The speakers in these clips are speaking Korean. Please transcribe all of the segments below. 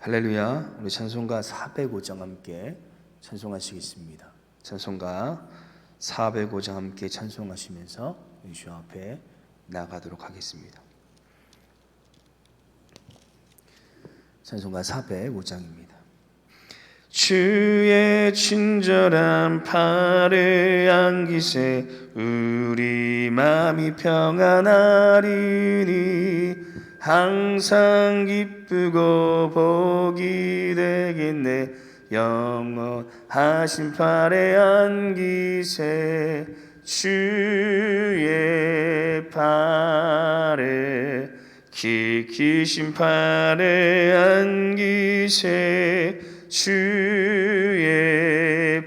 할렐루야. 우리 찬송가 405장 함께 찬송하시겠습니다. 찬송가 405장 함께 찬송하시면서 주 앞에 나가도록 하겠습니다. 찬송가 405장입니다. 주의 친절한 팔을 안기세 우리 마음이 평안하리니 항상 기쁘고 복이 되겠네. 영원하신 팔에 안기세 주의 팔에 기신 팔에 안기세 주의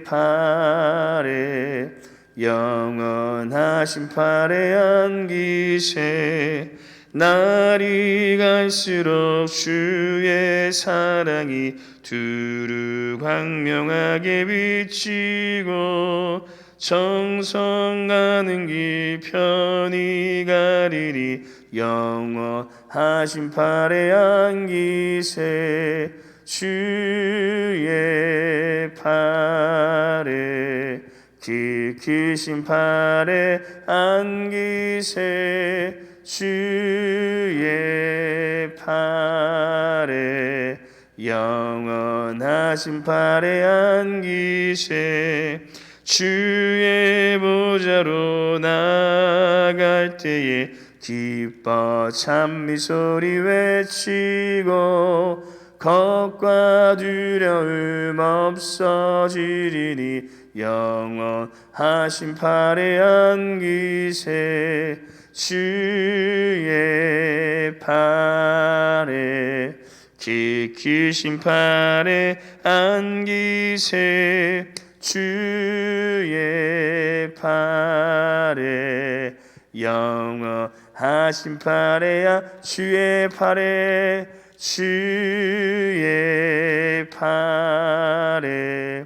팔에 영원하신 팔에 안기세 날이 갈수록 주의 사랑이 두루 광명하게 비치고 정성가는 길 편히 가리리. 영원하신 팔에 안기세 주의 팔에 기신 팔에 안기세 주의 팔에 영원하신 팔에 안기세 주의 보좌로 나아갈 때에 기뻐 찬미소리 외치고 겁과 두려움 없어지리니. 영원하신 팔에 안기세 주의 팔에 기신 팔에 안기세 주의 팔에 영원하신 팔에 주의 팔에 주의 팔에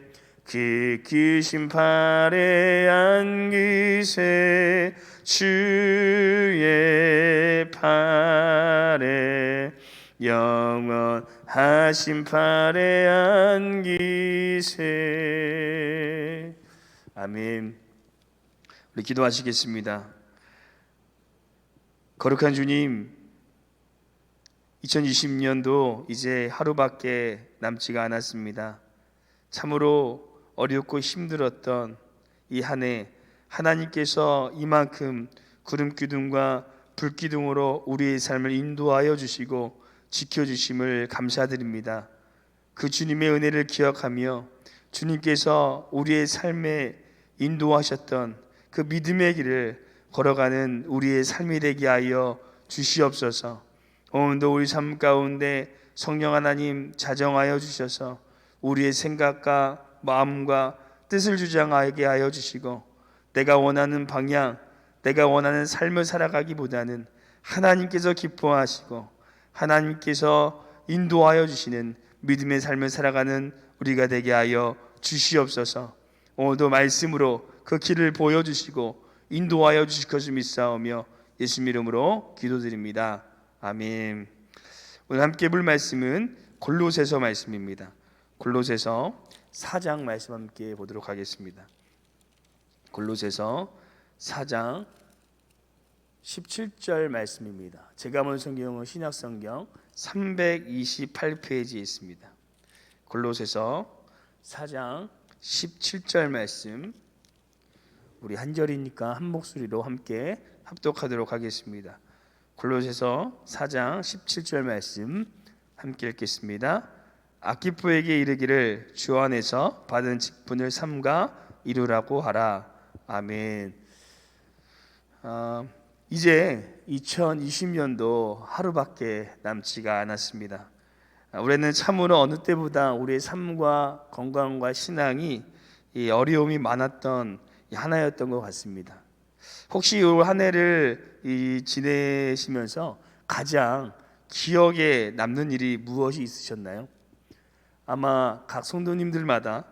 기신 팔에 안기세 주의 팔에 영원하신 팔에 안기세. 아멘. 우리 기도하시겠습니다. 거룩한 주님, 2020년도 이제 하루밖에 남지가 않았습니다. 참으로 어렵고 힘들었던 이 한 해 하나님께서 이만큼 구름기둥과 불기둥으로 우리의 삶을 인도하여 주시고 지켜주심을 감사드립니다. 그 주님의 은혜를 기억하며 주님께서 우리의 삶에 인도하셨던 그 믿음의 길을 걸어가는 우리의 삶이 되게 하여 주시옵소서. 오늘도 우리 삶 가운데 성령 하나님 자정하여 주셔서 우리의 생각과 마음과 뜻을 주장하게 하여 주시고 내가 원하는 방향, 내가 원하는 삶을 살아가기보다는 하나님께서 기뻐하시고 하나님께서 인도하여 주시는 믿음의 삶을 살아가는 우리가 되게 하여 주시옵소서. 오늘도 말씀으로 그 길을 보여주시고 인도하여 주실 것을 믿사오며 예수님 이름으로 기도드립니다. 아멘. 오늘 함께 볼 말씀은 골로새서 말씀입니다. 골로새서 4장 말씀 함께 보도록 하겠습니다. 골로새서 4장 17절 말씀입니다. 제가 본 성경은 신약성경 328페이지에 있습니다. 골로새서 4장 17절 말씀, 우리 한 절이니까 한 목소리로 함께 합독하도록 하겠습니다. 골로새서 4장 17절 말씀 함께 읽겠습니다. 아키포에게 이르기를 주 안에서 받은 직분을 삼가 이루라고 하라. 아멘. 이제 2020년도 하루밖에 남지가 않았습니다. 올해는 참으로 어느 때보다 우리의 삶과 건강과 신앙이 어려움이 많았던 하나였던 것 같습니다. 혹시 이 한 해를 지내시면서 가장 기억에 남는 일이 무엇이 있으셨나요? 아마 각 성도님들마다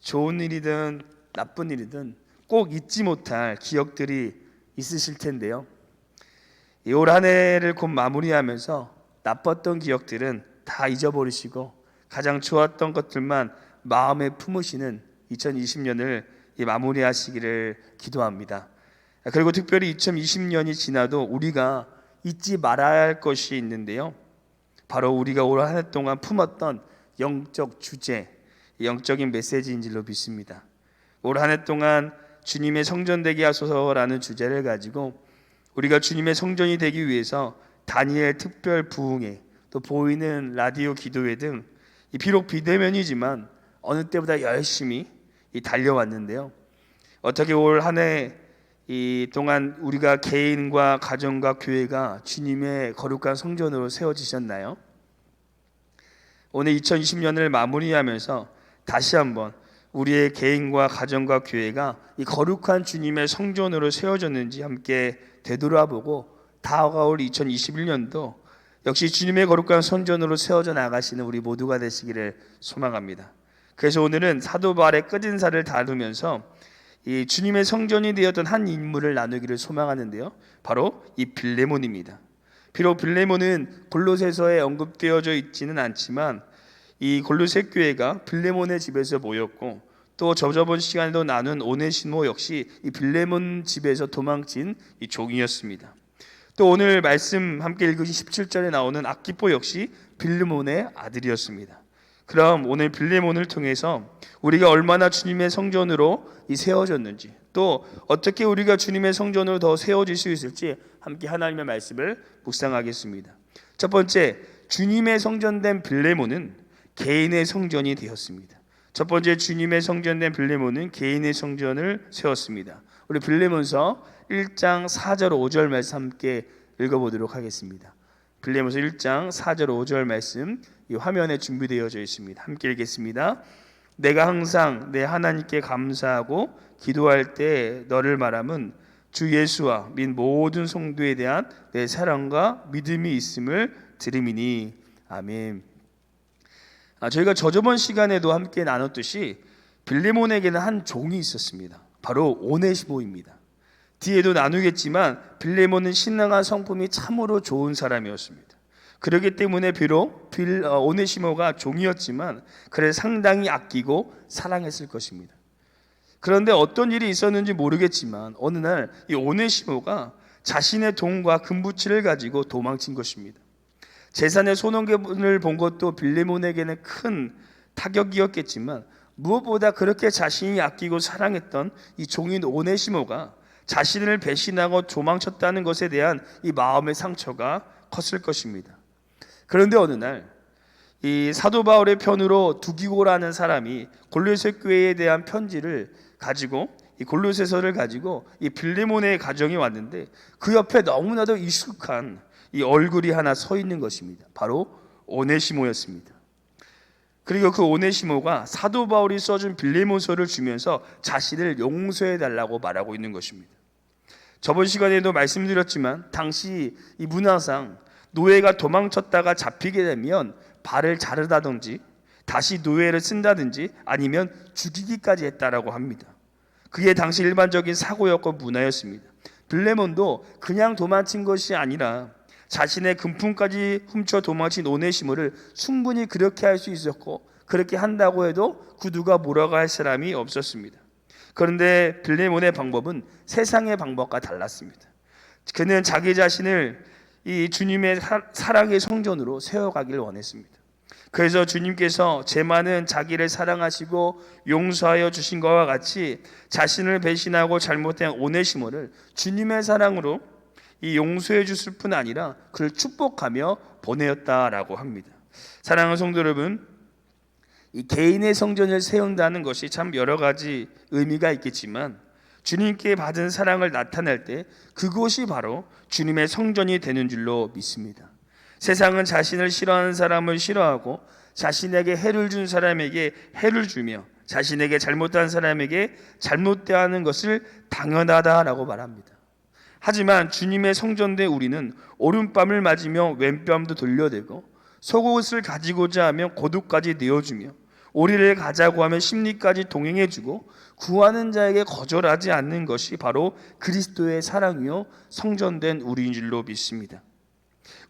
좋은 일이든 나쁜 일이든 꼭 잊지 못할 기억들이 있으실 텐데요. 올 한 해를 곧 마무리하면서 나빴던 기억들은 다 잊어버리시고 가장 좋았던 것들만 마음에 품으시는 2020년을 마무리하시기를 기도합니다. 그리고 특별히 2020년이 지나도 우리가 잊지 말아야 할 것이 있는데요, 바로 우리가 올 한 해 동안 품었던 영적 주제, 영적인 메시지인 줄로 믿습니다. 올 한 해 동안 주님의 성전 되게 하소서라는 주제를 가지고 우리가 주님의 성전이 되기 위해서 다니엘 특별 부흥회, 또 보이는 라디오 기도회 등 비록 비대면이지만 어느 때보다 열심히 달려왔는데요, 어떻게 올 한 해 동안 우리가 개인과 가정과 교회가 주님의 거룩한 성전으로 세워지셨나요? 오늘 2020년을 마무리하면서 다시 한번 우리의 개인과 가정과 교회가 이 거룩한 주님의 성전으로 세워졌는지 함께 되돌아보고 다가올 2021년도 역시 주님의 거룩한 성전으로 세워져 나가시는 우리 모두가 되시기를 소망합니다. 그래서 오늘은 사도 바울의 끝인사를 다루면서 이 주님의 성전이 되었던 한 인물을 나누기를 소망하는데요, 바로 이 빌레몬입니다. 비록 빌레몬은 골로새서에 언급되어져 있지는 않지만 이 골로새 교회가 빌레몬의 집에서 모였고, 또 저번 시간에도 나눈 오네시모 역시 이 빌레몬 집에서 도망친 이 종이었습니다. 또 오늘 말씀 함께 읽으신 17절에 나오는 아키포 역시 빌레몬의 아들이었습니다. 그럼 오늘 빌레몬을 통해서 우리가 얼마나 주님의 성전으로 세워졌는지, 또 어떻게 우리가 주님의 성전으로 더 세워질 수 있을지 함께 하나님의 말씀을 묵상하겠습니다. 첫 번째, 주님의 성전된 빌레몬은 개인의 성전이 되었습니다. 첫 번째, 주님의 성전된 빌레몬은 개인의 성전을 세웠습니다. 우리 빌레몬서 1장 4절 5절 말씀 함께 읽어보도록 하겠습니다. 빌레몬서 1장 4절 5절 말씀 이 화면에 준비되어져 있습니다. 함께 읽겠습니다. 내가 항상 내 하나님께 감사하고 기도할 때 너를 말함은 주 예수와 및 모든 성도에 대한 내 사랑과 믿음이 있음을 들음이니. 아멘. 저희가 저번 시간에도 함께 나눴듯이 빌레몬에게는 한 종이 있었습니다. 바로 오네시모입니다. 뒤에도 나누겠지만 빌레몬은 신앙한 성품이 참으로 좋은 사람이었습니다. 그렇기 때문에 비록 오네시모가 종이었지만 그를 상당히 아끼고 사랑했을 것입니다. 그런데 어떤 일이 있었는지 모르겠지만 어느 날 이 오네시모가 자신의 돈과 금부치를 가지고 도망친 것입니다. 재산의 손해를 본 것도 빌레몬에게는 큰 타격이었겠지만 무엇보다 그렇게 자신이 아끼고 사랑했던 이 종인 오네시모가 자신을 배신하고 도망쳤다는 것에 대한 이 마음의 상처가 컸을 것입니다. 그런데 어느 날 이 사도 바울의 편으로 두기고라는 사람이 골로새 교회에 대한 편지를 가지고 이 골로새서를 가지고 이 빌레몬의 가정에 왔는데 그 옆에 너무나도 익숙한 이 얼굴이 하나 서 있는 것입니다. 바로 오네시모였습니다. 그리고 그 오네시모가 사도 바울이 써준 빌레몬서를 주면서 자신을 용서해 달라고 말하고 있는 것입니다. 저번 시간에도 말씀드렸지만 당시 이 문화상 노예가 도망쳤다가 잡히게 되면 발을 자르다든지 다시 노예를 쓴다든지 아니면 죽이기까지 했다라고 합니다. 그게 당시 일반적인 사고였고 문화였습니다. 빌레몬도 그냥 도망친 것이 아니라 자신의 금품까지 훔쳐 도망친 오네시모를 충분히 그렇게 할 수 있었고, 그렇게 한다고 해도 그 누가 뭐라고 할 사람이 없었습니다. 그런데 빌레몬의 방법은 세상의 방법과 달랐습니다. 그는 자기 자신을 이 주님의 사랑의 성전으로 세워가기를 원했습니다. 그래서 주님께서 제만은 자기를 사랑하시고 용서하여 주신 것과 같이 자신을 배신하고 잘못된 오네시모를 주님의 사랑으로 이 용서해 줬을 뿐 아니라 그를 축복하며 보내었다라고 합니다. 사랑하는 성도 여러분, 이 개인의 성전을 세운다는 것이 참 여러 가지 의미가 있겠지만 주님께 받은 사랑을 나타낼 때 그곳이 바로 주님의 성전이 되는 줄로 믿습니다. 세상은 자신을 싫어하는 사람을 싫어하고 자신에게 해를 준 사람에게 해를 주며 자신에게 잘못한 사람에게 잘못대하는 것을 당연하다라고 말합니다. 하지만 주님의 성전된 우리는 오른뺨을 맞으며 왼뺨도 돌려대고 속옷을 가지고자 하면 고도까지 내어주며 오리를 가자고 하면 심리까지 동행해주고 구하는 자에게 거절하지 않는 것이 바로 그리스도의 사랑이요 성전된 우리인 줄로 믿습니다.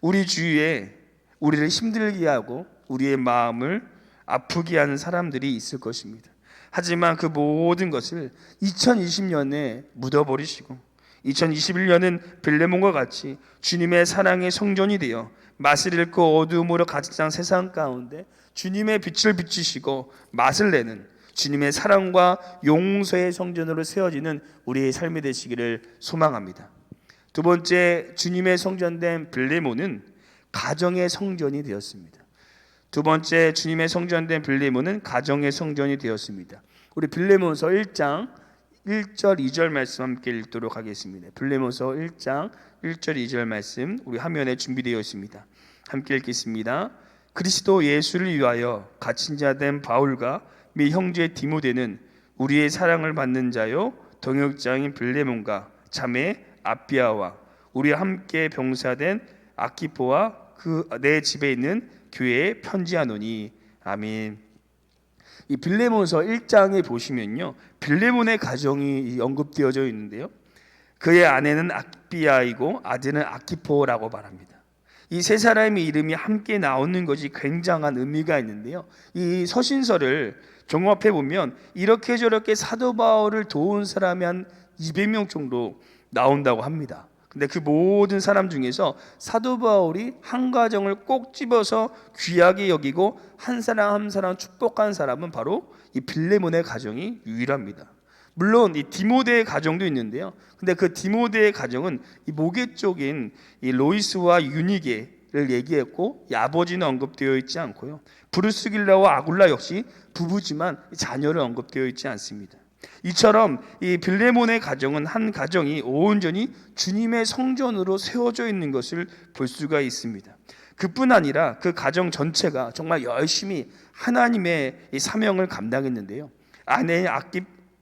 우리 주위에 우리를 힘들게 하고 우리의 마음을 아프게 하는 사람들이 있을 것입니다. 하지만 그 모든 것을 2020년에 묻어버리시고 2021년은 빌레몬과 같이 주님의 사랑의 성전이 되어 맛을 잃고 어두움으로 가득 찬 세상 가운데 주님의 빛을 비추시고 맛을 내는 주님의 사랑과 용서의 성전으로 세워지는 우리의 삶이 되시기를 소망합니다. 두 번째, 주님의 성전된 빌레몬은 가정의 성전이 되었습니다. 두 번째, 주님의 성전된 빌레몬은 가정의 성전이 되었습니다. 우리 빌레몬서 1장 1절 2절 말씀 함께 읽도록 하겠습니다. 빌레몬서 1장 1절 2절 말씀 우리 화면에 준비되어 있습니다. 함께 읽겠습니다. 그리스도 예수를 위하여 갇힌 자 된 바울과 및 형제 디모데는 우리의 사랑을 받는 자요 동역자인 빌레몬과 자매 아비아와 우리와 함께 병사된 아키포와 그 내 집에 있는 교회에 편지하노니. 아멘. 이 빌레몬서 1장에 보시면요, 빌레몬의 가정이 언급되어져 있는데요, 그의 아내는 아비아이고 아들은 아키포라고 말합니다. 이 세 사람의 이름이 함께 나오는 것이 굉장한 의미가 있는데요, 이 서신서를 종합해 보면 이렇게 저렇게 사도 바울을 도운 사람이 한 200명 정도 나온다고 합니다. 근데 그 모든 사람 중에서 사도 바울이 한 가정을 꼭 집어서 귀하게 여기고 한 사람 한 사람 축복한 사람은 바로 이 빌레몬의 가정이 유일합니다. 물론 이 디모데의 가정도 있는데요, 근데 그 디모데의 가정은 이 모계 쪽인 이 로이스와 유니게를 얘기했고 이 아버지는 언급되어 있지 않고요, 브루스길라와 아굴라 역시 부부지만 자녀를 언급되어 있지 않습니다. 이처럼 이 빌레몬의 가정은 한 가정이 온전히 주님의 성전으로 세워져 있는 것을 볼 수가 있습니다. 그뿐 아니라 그 가정 전체가 정말 열심히 하나님의 이 사명을 감당했는데요, 아내의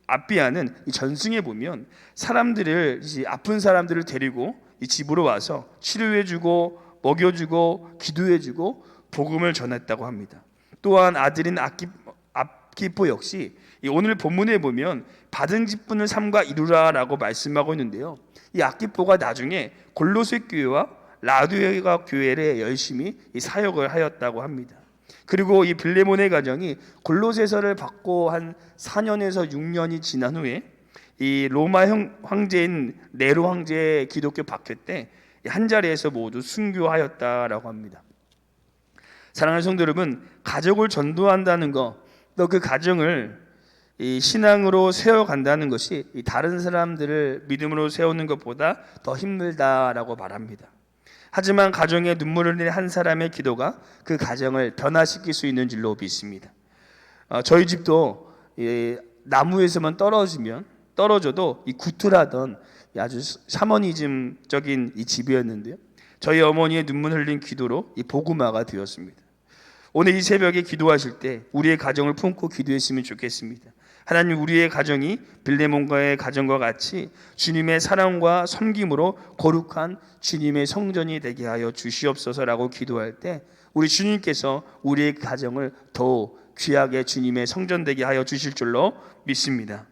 아비아는 이 전승에 보면 사람들을, 아픈 사람들을 데리고 이 집으로 와서 치료해주고 먹여주고 기도해주고 복음을 전했다고 합니다. 또한 아들인 아키포 역시 오늘 본문에 보면 받은 직분을 삼가 이루라라고 말씀하고 있는데요, 이 아키포가 나중에 골로새 교회와 라두에가 교회에 열심히 이 사역을 하였다고 합니다. 그리고 이 빌레몬의 가정이 골로새서를 받고 한 4년에서 6년이 지난 후에 이 로마 황제인 네로 황제의 기독교 박해 때 한 자리에서 모두 순교하였다라고 합니다. 사랑하는 성도 여러분, 가족을 전도한다는 것, 또 그 가정을 이 신앙으로 세워간다는 것이 다른 사람들을 믿음으로 세우는 것보다 더 힘들다라고 말합니다. 하지만 가정에 눈물을 흘린 한 사람의 기도가 그 가정을 변화시킬 수 있는 줄로 믿습니다. 저희 집도 나무에서만 떨어져도 이 구틀하던 아주 샤머니즘적인 이 집이었는데요, 저희 어머니의 눈물 흘린 기도로 이 복음화가 되었습니다. 오늘 이 새벽에 기도하실 때 우리의 가정을 품고 기도했으면 좋겠습니다. 하나님, 우리의 가정이 빌레몬과의 가정과 같이 주님의 사랑과 섬김으로 거룩한 주님의 성전이 되게 하여 주시옵소서라고 기도할 때 우리 주님께서 우리의 가정을 더 귀하게 주님의 성전 되게 하여 주실 줄로 믿습니다.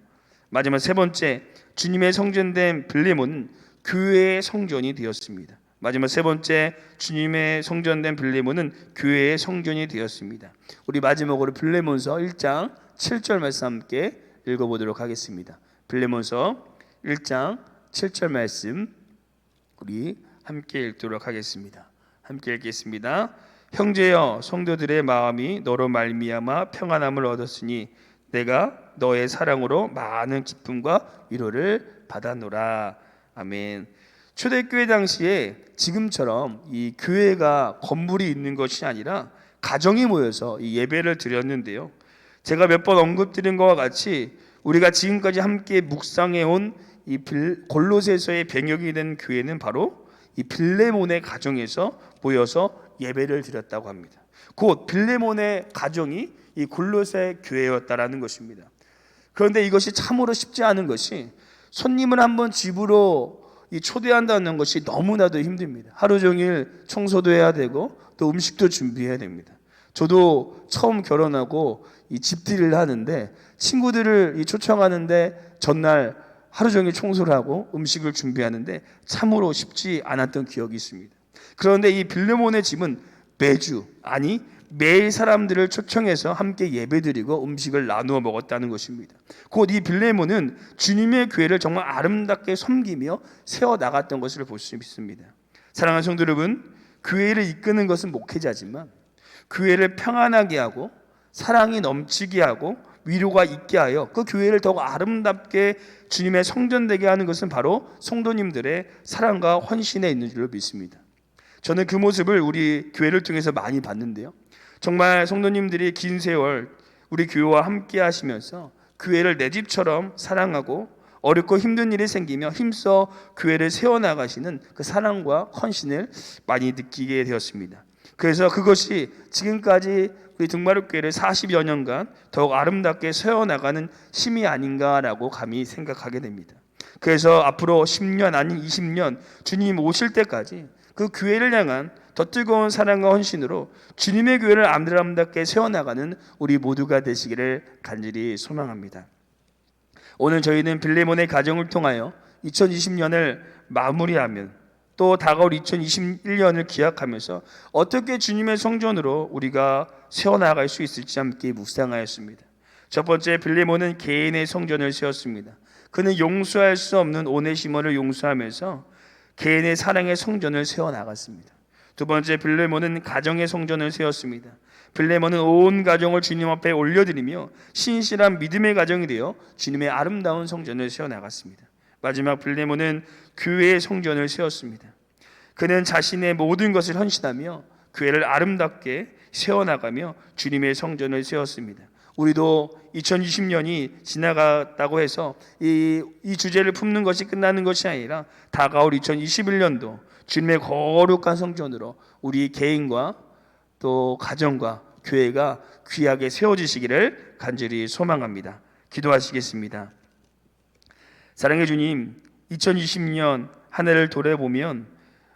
마지막 세 번째, 주님의 성전된 빌레몬은 교회의 성전이 되었습니다. 마지막 세 번째, 주님의 성전된 빌레몬은 교회의 성전이 되었습니다. 우리 마지막으로 빌레몬서 1장 7절 말씀 함께 읽어보도록 하겠습니다. 빌레몬서 1장 7절 말씀 우리 함께 읽도록 하겠습니다. 함께 읽겠습니다. 형제여, 성도들의 마음이 너로 말미암아 평안함을 얻었으니 내가 너의 사랑으로 많은 기쁨과 위로를 받았노라. 아멘. 초대교회 당시에 지금처럼 이 교회가 건물이 있는 것이 아니라 가정이 모여서 이 예배를 드렸는데요, 제가 몇 번 언급드린 것과 같이 우리가 지금까지 함께 묵상해온 이 골로새서의 배경이 된 교회는 바로 이 빌레몬의 가정에서 모여서 예배를 드렸다고 합니다. 곧 빌레몬의 가정이 이 골로새 교회였다라는 것입니다. 그런데 이것이 참으로 쉽지 않은 것이, 손님을 한번 집으로 초대한다는 것이 너무나도 힘듭니다. 하루 종일 청소도 해야 되고 또 음식도 준비해야 됩니다. 저도 처음 결혼하고 이 집들이를 하는데 친구들을 초청하는데 전날 하루 종일 청소를 하고 음식을 준비하는데 참으로 쉽지 않았던 기억이 있습니다. 그런데 이 빌레몬의 집은 매주, 아니 매일 사람들을 초청해서 함께 예배드리고 음식을 나누어 먹었다는 것입니다. 곧 이 빌레몬은 주님의 교회를 정말 아름답게 섬기며 세워나갔던 것을 볼 수 있습니다. 사랑하는 성도 여러분, 교회를 이끄는 것은 목회자지만 교회를 평안하게 하고 사랑이 넘치게 하고 위로가 있게 하여 그 교회를 더욱 아름답게 주님의 성전되게 하는 것은 바로 성도님들의 사랑과 헌신에 있는 줄로 믿습니다. 저는 그 모습을 우리 교회를 통해서 많이 봤는데요, 정말 성도님들이 긴 세월 우리 교회와 함께 하시면서 교회를 내 집처럼 사랑하고 어렵고 힘든 일이 생기며 힘써 교회를 세워나가시는 그 사랑과 헌신을 많이 느끼게 되었습니다. 그래서 그것이 지금까지 우리 등마룻교회를 40여 년간 더욱 아름답게 세워나가는 힘이 아닌가라고 감히 생각하게 됩니다. 그래서 앞으로 10년 아닌 20년 주님 오실 때까지 그 교회를 향한 더 뜨거운 사랑과 헌신으로 주님의 교회를 아름답게 세워나가는 우리 모두가 되시기를 간절히 소망합니다. 오늘 저희는 빌레몬의 가정을 통하여 2020년을 마무리하면 또 다가올 2021년을 기약하면서 어떻게 주님의 성전으로 우리가 세워나갈 수 있을지 함께 묵상하였습니다. 첫 번째, 빌레몬은 개인의 성전을 세웠습니다. 그는 용서할 수 없는 오네시모를 용서하면서 개인의 사랑의 성전을 세워나갔습니다. 두 번째, 빌레몬은 가정의 성전을 세웠습니다. 빌레몬은 온 가정을 주님 앞에 올려드리며 신실한 믿음의 가정이 되어 주님의 아름다운 성전을 세워나갔습니다. 마지막, 빌레몬은 교회의 성전을 세웠습니다. 그는 자신의 모든 것을 헌신하며 교회를 아름답게 세워나가며 주님의 성전을 세웠습니다. 우리도 2020년이 지나갔다고 해서 이 주제를 품는 것이 끝나는 것이 아니라 다가올 2021년도 주님의 거룩한 성전으로 우리 개인과 또 가정과 교회가 귀하게 세워지시기를 간절히 소망합니다. 기도하시겠습니다. 사랑의 주님, 2020년 한 해를 돌아보면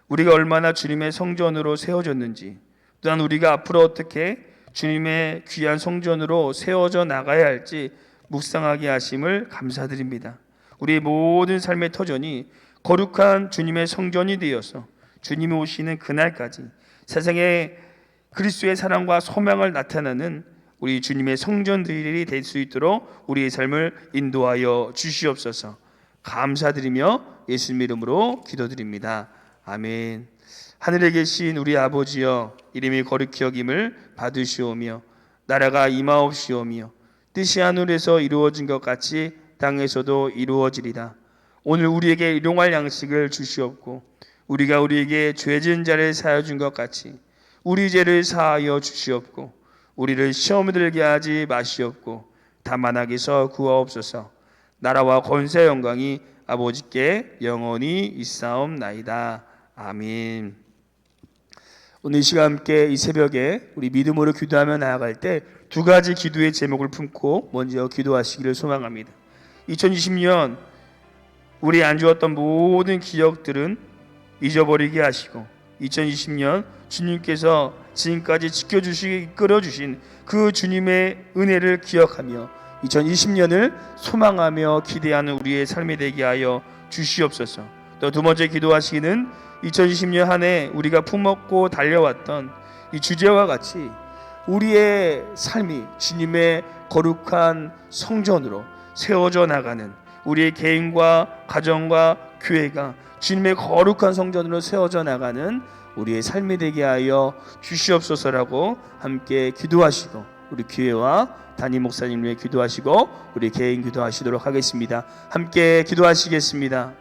우리가 얼마나 주님의 성전으로 세워졌는지, 또한 우리가 앞으로 어떻게 주님의 귀한 성전으로 세워져 나가야 할지 묵상하게 하심을 감사드립니다. 우리의 모든 삶의 터전이 거룩한 주님의 성전이 되어서 주님이 오시는 그날까지 세상에 그리스도의 사랑과 소망을 나타내는 우리 주님의 성전들이 될 수 있도록 우리의 삶을 인도하여 주시옵소서. 감사드리며 예수님 이름으로 기도드립니다. 아멘. 하늘에 계신 우리 아버지여, 이름이 거룩히 여김을 받으시오며 나라가 임하옵시오며 뜻이 하늘에서 이루어진 것 같이 땅에서도 이루어지리라. 오늘 우리에게 일용할 양식을 주시옵고 우리가 우리에게 죄 지은 자를 사하여 준 것 같이 우리 죄를 사하여 주시옵고 우리를 시험에 들게 하지 마시옵고 다만 악에서 구하옵소서. 나라와 권세 영광이 아버지께 영원히 있사옵나이다. 아멘. 오늘 이 시간 함께 이 새벽에 우리 믿음으로 기도하며 나아갈 때 두 가지 기도의 제목을 품고 먼저 기도하시기를 소망합니다. 2020년 우리 안 주었던 모든 기억들은 잊어버리게 하시고 2020년 주님께서 지금까지 지켜주시고 이끌어주신 그 주님의 은혜를 기억하며 2020년을 소망하며 기대하는 우리의 삶이 되게 하여 주시옵소서. 또 두 번째 기도하시기는 2020년 한 해 우리가 품었고 달려왔던 이 주제와 같이 우리의 삶이 주님의 거룩한 성전으로 세워져 나가는 우리의 개인과 가정과 교회가 주님의 거룩한 성전으로 세워져 나가는 우리의 삶이 되게 하여 주시옵소서라고 함께 기도하시고 우리 교회와 담임 목사님 위해 기도하시고 우리 개인 기도하시도록 하겠습니다. 함께 기도하시겠습니다.